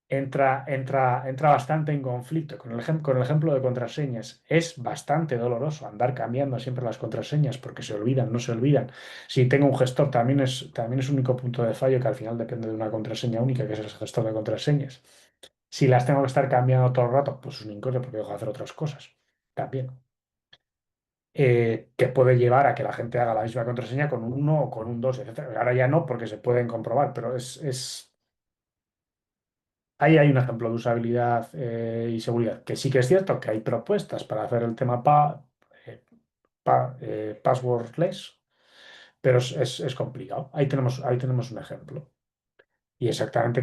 entra bastante en conflicto. Con el ejemplo de contraseñas, es bastante doloroso andar cambiando siempre las contraseñas porque se olvidan, no se olvidan. Si tengo un gestor, también es un único punto de fallo que al final depende de una contraseña única, que es el gestor de contraseñas. Si las tengo que estar cambiando todo el rato, pues es un incordio porque tengo que hacer otras cosas también. Que puede llevar a que la gente haga la misma contraseña con un uno o con un 2 etcétera. Ahora ya no, porque se pueden comprobar, pero ahí hay un ejemplo de usabilidad y seguridad, que sí que es cierto que hay propuestas para hacer el tema passwordless, pero es complicado. Ahí tenemos un ejemplo. Y exactamente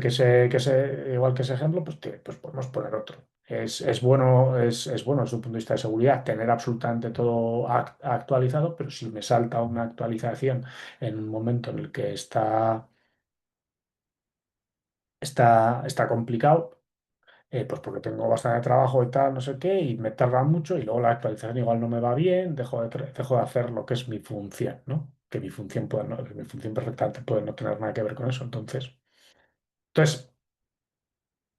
igual que ese ejemplo, pues podemos poner otro. Es bueno desde un punto de vista de seguridad tener absolutamente todo actualizado, pero si me salta una actualización en un momento en el que está complicado, pues porque tengo bastante trabajo y tal, no sé qué, y me tarda mucho y luego la actualización igual no me va bien, dejo de hacer lo que es mi función, ¿no? Que mi función perfectamente puede no tener nada que ver con eso, entonces. Entonces,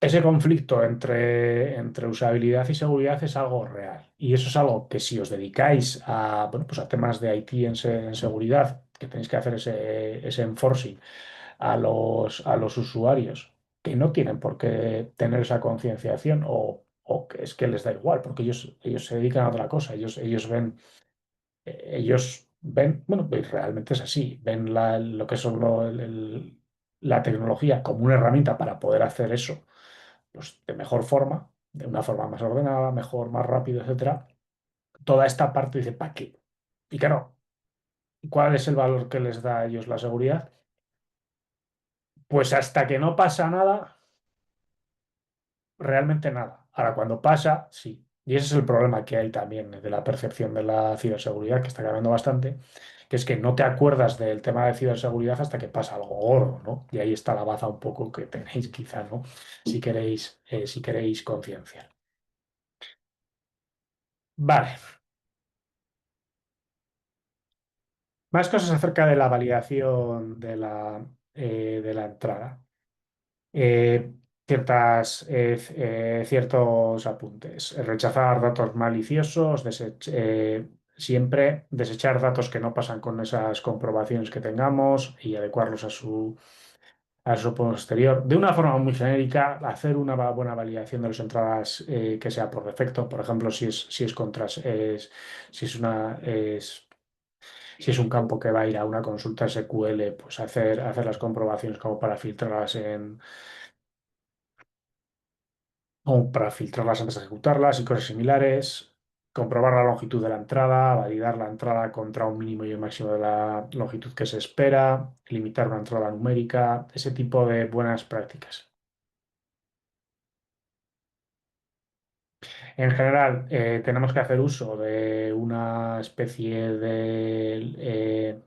ese conflicto entre usabilidad y seguridad es algo real. Y eso es algo que si os dedicáis a, bueno, pues a temas de IT en seguridad, que tenéis que hacer ese enforcing a los usuarios, que no tienen por qué tener esa concienciación o que es que les da igual, porque ellos se dedican a otra cosa. Ellos ven, bueno, pues realmente es así, ven lo que son la tecnología como una herramienta para poder hacer eso pues, de mejor forma, de una forma más ordenada, mejor, más rápido, etcétera. Toda esta parte dice, ¿para qué? Y claro, ¿cuál es el valor que les da a ellos la seguridad? Pues hasta que no pasa nada, realmente nada. Ahora, cuando pasa, sí. Y ese es el problema que hay también de la percepción de la ciberseguridad, que está cambiando bastante, que es que no te acuerdas del tema de ciberseguridad hasta que pasa algo gordo, ¿no? Y ahí está la baza un poco que tenéis quizá, ¿no? Si queréis concienciar. Vale, más cosas acerca de la validación de la entrada. eh, ciertos apuntes. Rechazar datos maliciosos, siempre desechar datos que no pasan con esas comprobaciones que tengamos y adecuarlos a su posterior. De una forma muy genérica, hacer una buena validación de las entradas que sea por defecto. Por ejemplo, si es si es si es un campo que va a ir a una consulta SQL, pues hacer las comprobaciones como para filtrarlas o para filtrarlas antes de ejecutarlas y cosas similares, comprobar la longitud de la entrada, validar la entrada contra un mínimo y un máximo de la longitud que se espera, limitar una entrada numérica, ese tipo de buenas prácticas. En general, tenemos que hacer uso de una especie de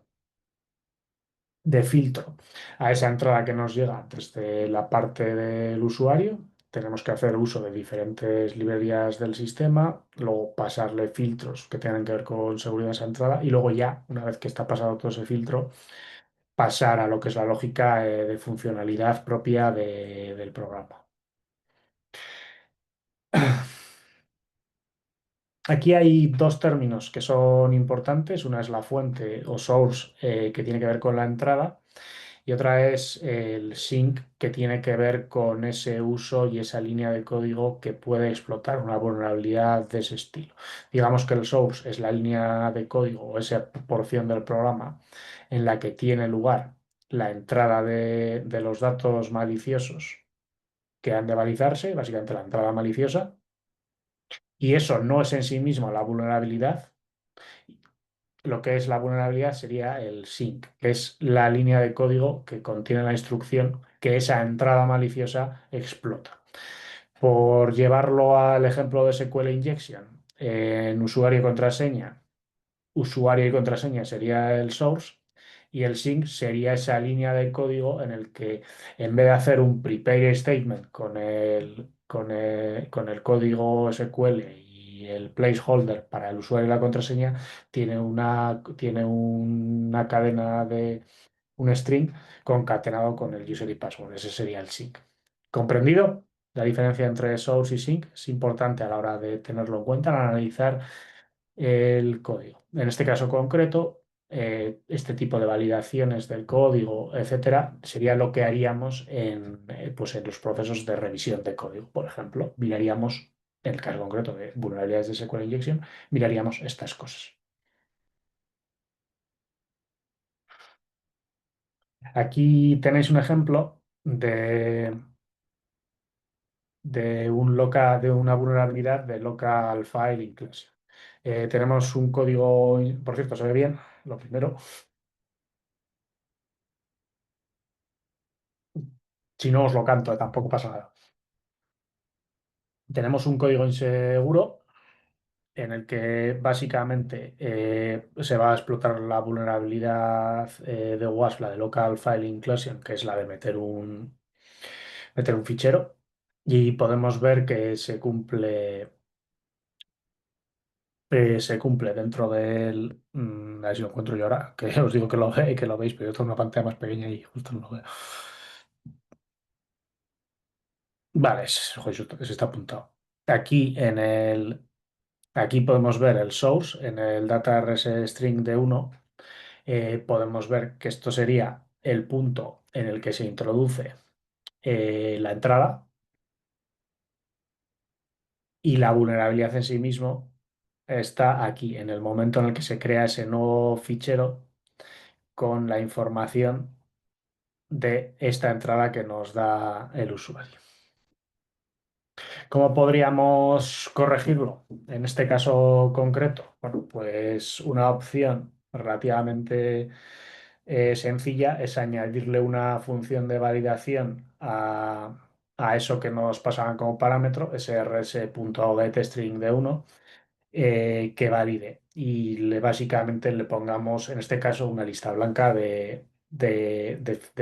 filtro a esa entrada que nos llega desde la parte del usuario. Tenemos que hacer uso de diferentes librerías del sistema, luego pasarle filtros que tengan que ver con seguridad de esa entrada y luego ya, una vez que está pasado todo ese filtro, pasar a lo que es la lógica de funcionalidad propia del programa. Aquí hay dos términos que son importantes. Una es la fuente o source, que tiene que ver con la entrada. Y otra es el sync, que tiene que ver con ese uso y esa línea de código que puede explotar una vulnerabilidad de ese estilo. Digamos que el source es la línea de código o esa porción del programa en la que tiene lugar la entrada de los datos maliciosos que han de validarse, básicamente la entrada maliciosa, y eso no es en sí mismo la vulnerabilidad. Lo que es la vulnerabilidad sería el sync, que es la línea de código que contiene la instrucción que esa entrada maliciosa explota. Por llevarlo al ejemplo de SQL Injection, en usuario y contraseña sería el source y el sync sería esa línea de código en el que en vez de hacer un prepare statement con el código SQL y el placeholder para el usuario y la contraseña, tiene una cadena de un string concatenado con el user y password. Ese sería el sync. ¿Comprendido? La diferencia entre source y sync es importante a la hora de tenerlo en cuenta al analizar el código. En este caso concreto, este tipo de validaciones del código, etcétera, sería lo que haríamos pues en los procesos de revisión de código. Por ejemplo, miraríamos, en el caso concreto de vulnerabilidades de SQL Injection, miraríamos estas cosas. Aquí tenéis un ejemplo de una vulnerabilidad de local file inclusion. Tenemos un código, por cierto, se ve bien, lo primero. Si no os lo canto, tampoco pasa nada. Tenemos un código inseguro en el que básicamente se va a explotar la vulnerabilidad de WASP, la de Local File Inclusion, que es la de meter un fichero. Y podemos ver que se cumple dentro del... a ver si lo encuentro yo ahora, que os digo que lo veis, pero yo tengo una pantalla más pequeña y justo no lo veo. Vale, ojo, eso está apuntado. Aquí aquí podemos ver el source en el data rs string de uno. Podemos ver que esto sería el punto en el que se introduce la entrada y la vulnerabilidad en sí mismo está aquí, en el momento en el que se crea ese nuevo fichero con la información de esta entrada que nos da el usuario. ¿Cómo podríamos corregirlo? En este caso concreto, bueno, pues una opción relativamente sencilla es añadirle una función de validación a eso que nos pasaban como parámetro, srs.getString de uno, que valide. Y básicamente le pongamos, en este caso, una lista blanca de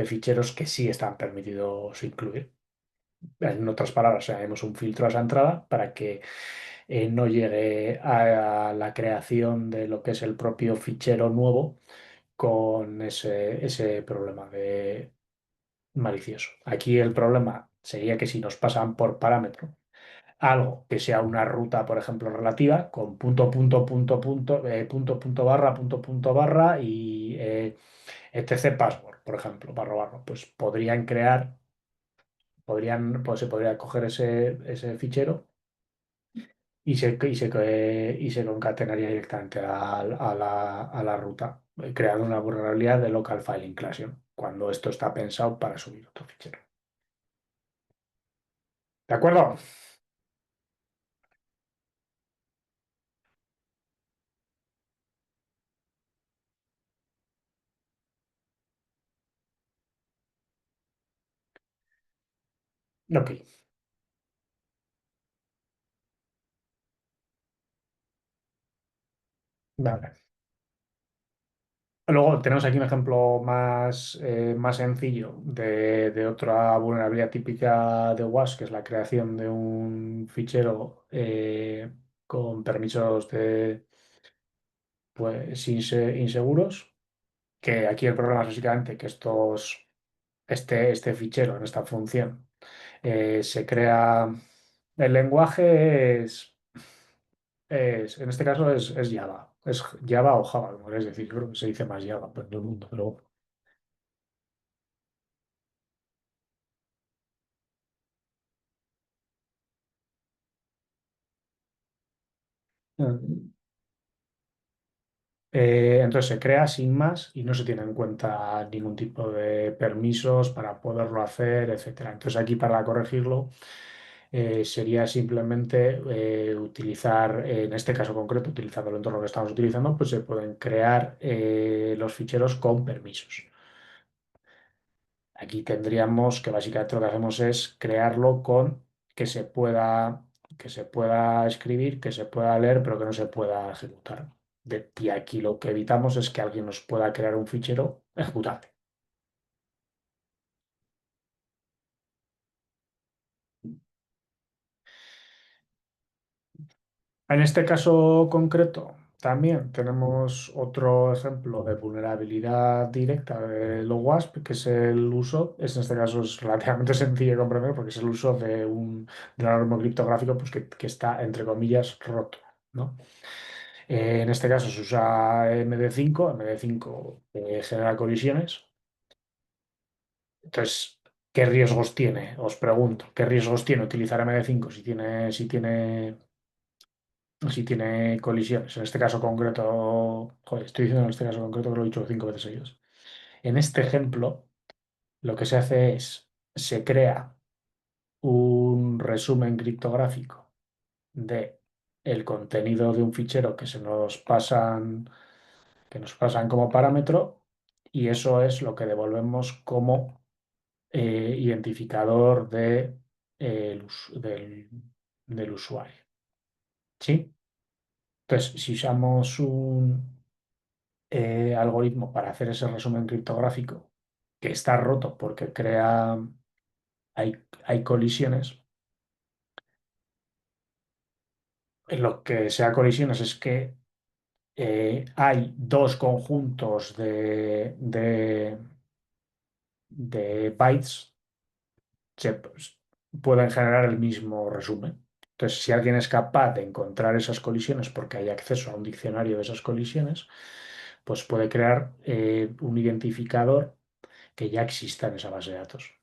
ficheros que sí están permitidos incluir. En otras palabras, haremos un filtro a esa entrada para que no llegue a la creación de lo que es el propio fichero nuevo con ese problema de malicioso. Aquí el problema sería que si nos pasan por parámetro algo que sea una ruta, por ejemplo, relativa, con punto barra y etc password, por ejemplo, para robarlo, pues pues se podría coger ese fichero y se concatenaría directamente a la ruta, creando una vulnerabilidad de local file inclusion, cuando esto está pensado para subir otro fichero. ¿De acuerdo? Ok, vale. Luego tenemos aquí un ejemplo más sencillo de otra vulnerabilidad típica de WAS, que es la creación de un fichero con permisos pues, inseguros, que aquí el problema es básicamente que este fichero en esta función se crea, el lenguaje en este caso es Java, es Java o Java, como queréis decir, yo creo que se dice más Java en todo el mundo, pero bueno. Entonces se crea sin más y no se tiene en cuenta ningún tipo de permisos para poderlo hacer, etcétera. Entonces aquí para corregirlo sería simplemente utilizar, en este caso concreto, utilizando el entorno que estamos utilizando, pues se pueden crear los ficheros con permisos. Aquí tendríamos que básicamente lo que hacemos es crearlo con que se pueda, que se pueda escribir, que se pueda leer, pero que no se pueda ejecutar. Y aquí lo que evitamos es que alguien nos pueda crear un fichero ejecutable. En este caso concreto, también tenemos otro ejemplo de vulnerabilidad directa de lo WASP, que es el uso, en este caso es relativamente sencillo de comprender porque es el uso de un algoritmo criptográfico pues, que está, entre comillas, roto, ¿no? En este caso se usa MD5, MD5 genera colisiones. Entonces, ¿qué riesgos tiene? Os pregunto, ¿qué riesgos tiene utilizar MD5 si tiene colisiones? En este caso concreto, joder, estoy diciendo en este caso concreto que lo he dicho 5 veces seguidas. En este ejemplo, lo que se hace es, se crea un resumen criptográfico de el contenido de un fichero que nos pasan como parámetro, y eso es lo que devolvemos como identificador del usuario. ¿Sí? Entonces, si usamos un algoritmo para hacer ese resumen criptográfico que está roto porque hay colisiones, en lo que sea colisiones es que hay dos conjuntos de bytes pueden generar el mismo resumen. Entonces, si alguien es capaz de encontrar esas colisiones porque hay acceso a un diccionario de esas colisiones, pues puede crear un identificador que ya exista en esa base de datos.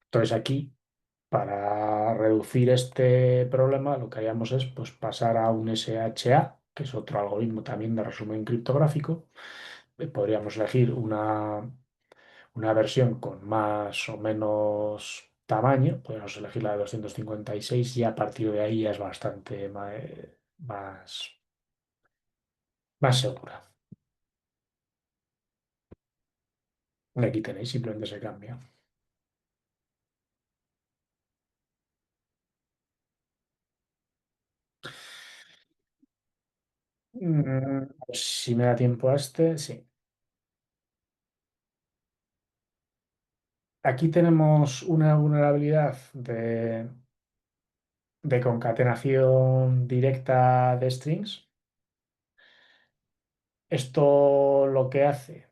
Entonces, aquí, para reducir este problema, lo que haríamos es pues, pasar a un SHA, que es otro algoritmo también de resumen criptográfico. Podríamos elegir una versión con más o menos tamaño, podemos elegir la de 256 y a partir de ahí ya es bastante más segura. Aquí tenéis, simplemente se cambia. Pues si me da tiempo a este, sí. Aquí tenemos una vulnerabilidad de concatenación directa de strings. Esto lo que hace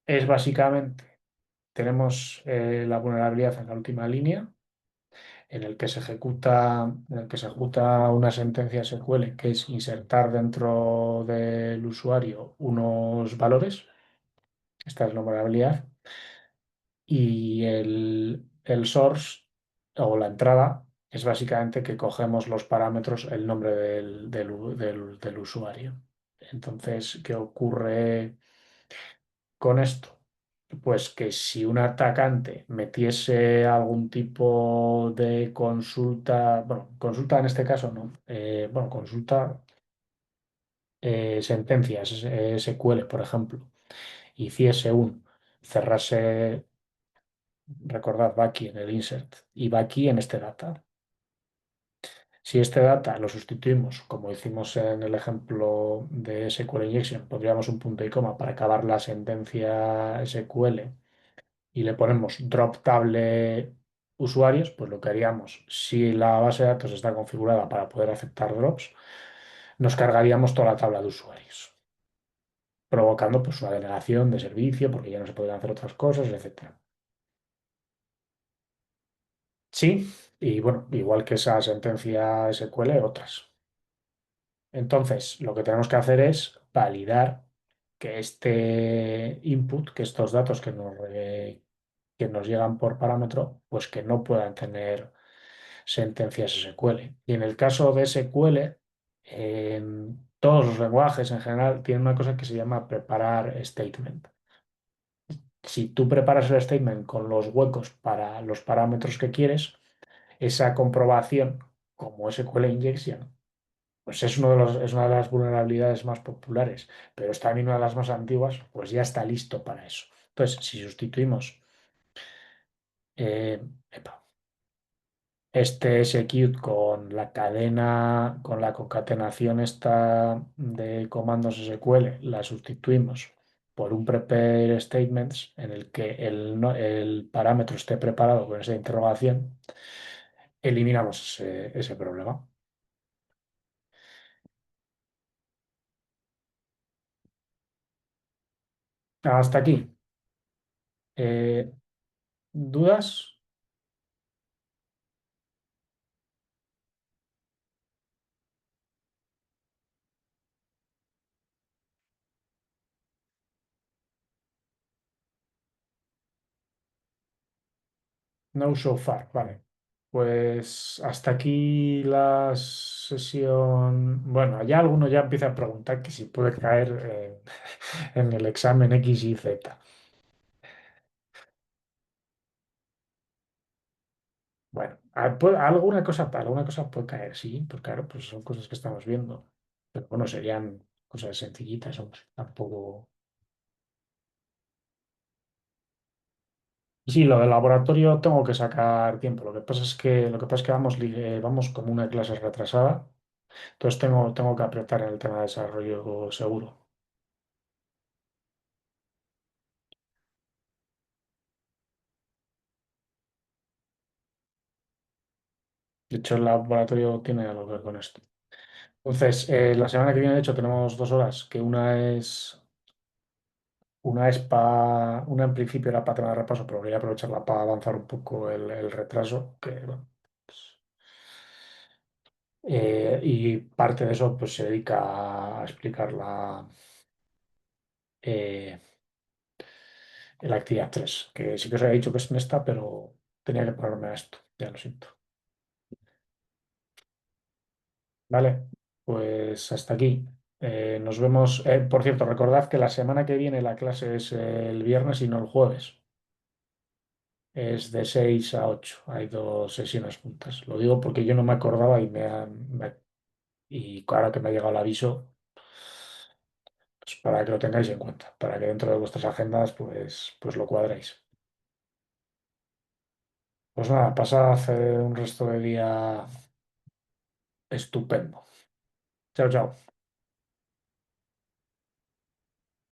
es básicamente, tenemos la vulnerabilidad en la última línea, en el que se ejecuta una sentencia SQL, que es insertar dentro del usuario unos valores. Esta es la vulnerabilidad. Y el source o la entrada es básicamente que cogemos los parámetros, el nombre del usuario. Entonces, ¿qué ocurre con esto? Pues que si un atacante metiese algún tipo de consulta, bueno, consulta en este caso no, bueno, consulta sentencias SQL, por ejemplo, hiciese cerrase, recordad, va aquí en el insert y va aquí en este data. Si este data lo sustituimos, como hicimos en el ejemplo de SQL Injection, pondríamos un punto y coma para acabar la sentencia SQL y le ponemos drop table usuarios, pues lo que haríamos, si la base de datos está configurada para poder aceptar drops, nos cargaríamos toda la tabla de usuarios, provocando pues una denegación de servicio porque ya no se podrían hacer otras cosas, etcétera. Sí, y bueno, igual que esa sentencia SQL, otras. Entonces, lo que tenemos que hacer es validar que este input, que estos datos que nos llegan por parámetro, pues que no puedan tener sentencias SQL. Y en el caso de SQL, en todos los lenguajes en general tienen una cosa que se llama preparar statement. Si tú preparas el statement con los huecos para los parámetros que quieres, esa comprobación, como SQL injection, pues es una de las vulnerabilidades más populares, pero es también una de las más antiguas, pues ya está listo para eso. Entonces, si sustituimos eh, epa, este execute con la cadena, con la concatenación esta de comandos SQL, la sustituimos por un prepare statements en el que el parámetro esté preparado con esa interrogación, eliminamos ese problema. Hasta aquí. Eh, ¿Dudas? No so far, vale. Pues hasta aquí la sesión. Bueno, ya alguno ya empieza a preguntar que si puede caer en el examen X y Z. Bueno, alguna cosa puede caer, sí, pues claro, pues son cosas que estamos viendo. Pero bueno, serían cosas sencillitas, hombre. Tampoco. Sí, lo del laboratorio tengo que sacar tiempo. Lo que pasa es que vamos como una clase retrasada. Entonces tengo que apretar en el tema de desarrollo seguro. De hecho, el laboratorio tiene algo que ver con esto. Entonces, la semana que viene, de hecho, tenemos 2 horas, que una es una en principio era para tema de repaso, pero quería aprovecharla para avanzar un poco el retraso, que bueno, pues, y parte de eso pues se dedica a explicar eh, la actividad 3 que sí que os había dicho que es en esta, pero tenía que ponerme a esto, ya lo siento. Vale, pues hasta aquí. Nos vemos. Por cierto, recordad que la semana que viene la clase es el viernes y no el jueves. Es de 6 a 8. Hay dos sesiones juntas. Lo digo porque yo no me acordaba y ahora que me ha llegado el aviso, pues para que lo tengáis en cuenta, para que dentro de vuestras agendas pues lo cuadréis. Pues nada, pasad un resto de día estupendo. Chao, chao.